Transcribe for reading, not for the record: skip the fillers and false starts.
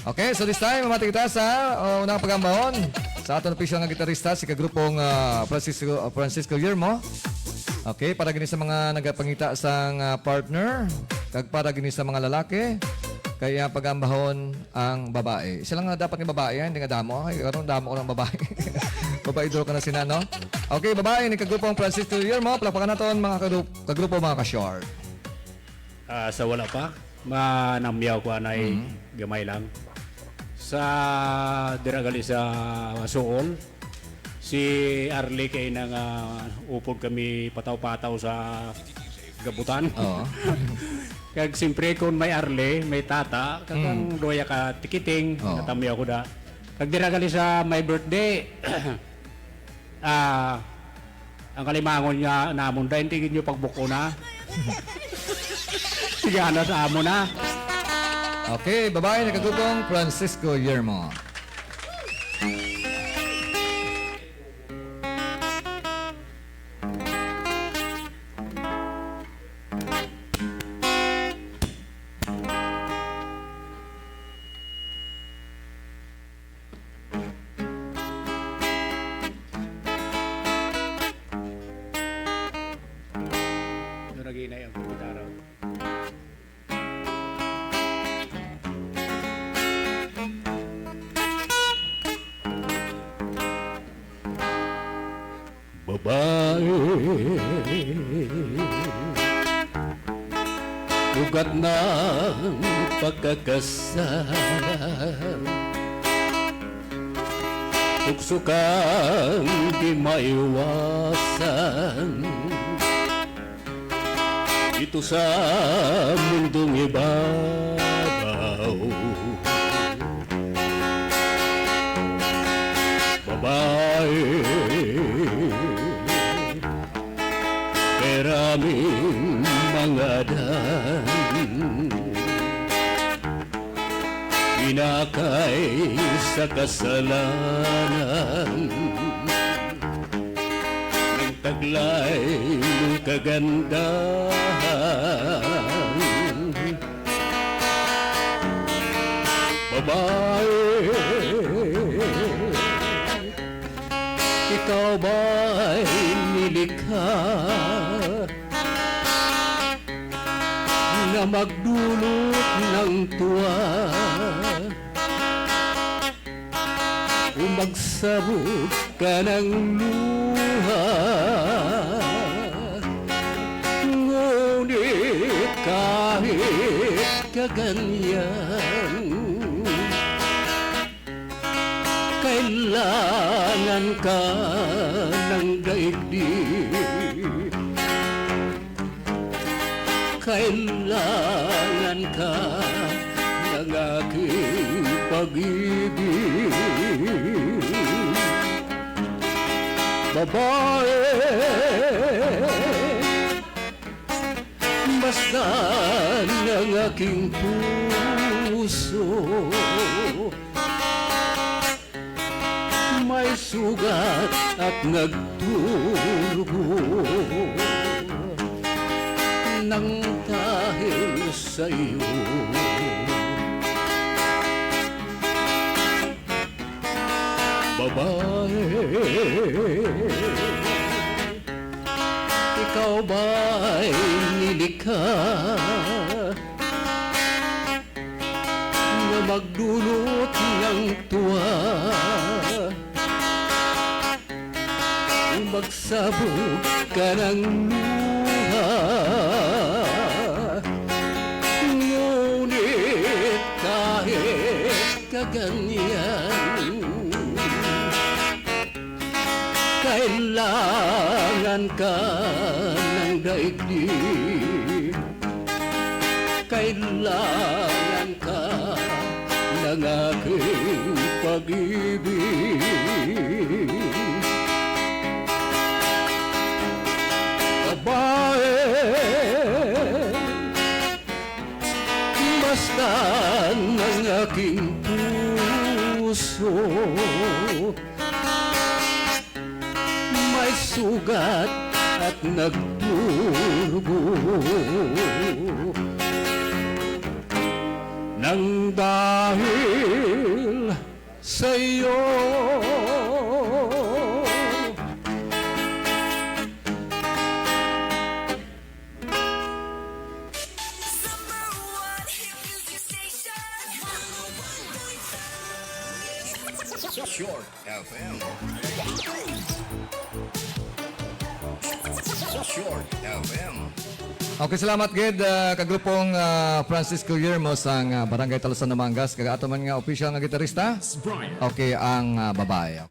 Okay, so this time, mamati kita sa unang pagambahon. Sa aton opisyal nga gitarista, si kagrupong Francisco Yermo. Okay, para gini sa mga nagapangita sang partner, kag para gini sa mga lalaki, kaya pagambahon ang babae. Isa lang nga dapat ng babae, hindi nga damo. Ay, karon damo ko ng babae. Babae draw ka na sina, no? Okay, babae, ni kagrupong Francisco Yermo. Palapakan naton mga kagrupo, mga ka-short. Sa wala pa, manamyaw ko anay gamay lang. Sa diragali sa Suol, si Arlie kay nang upod kami pataw-pataw sa gabutan. Oo. Kag simpre kung may Arlie, may tata, kag doya ka tikiting, natamyaw ko da. Kag diragali sa my birthday, ang kalimangon niya namon da, hindi nyo pagbuko na. Sige na sa amo na. Okay, babae na kagupong Francisco Yermo. Doon nag-iinay ang gitara. Babae, ugat ng pagkakasal, tuksukang di maiwasan dito sa mundong ibabaw. Babae, maraming mga dan pinakay sa kasalanan ng taglay ng kagandahan. Babae, ikaw ba'y nilikha na magdulot ng tuwa o magsabog ka ng luha? Ngunit kahit kaganyan, kailangan ka ng daigdig, kailangan ka ng aking pag-ibig. Babae, basta ng aking puso may sugat at nagdurugo nang dahil sa iyo. Babae, ikaw ba'y nilikha na magdulot ng tuwa o magsabog ka ng luha? Ngunit kahit kaganyan, kailangan ka ng daigdig, kailangan ka ng aking pag-ibig. Babae, basta ng aking puso may sugat at nagdurugo nang dahil sa'yo. Short FM. Short FM. Okay, salamat gid kagrupong Francisco Yermo sang Barangay Talusan Namangas kag ato man nga official nga gitarista. Okay, ang babae.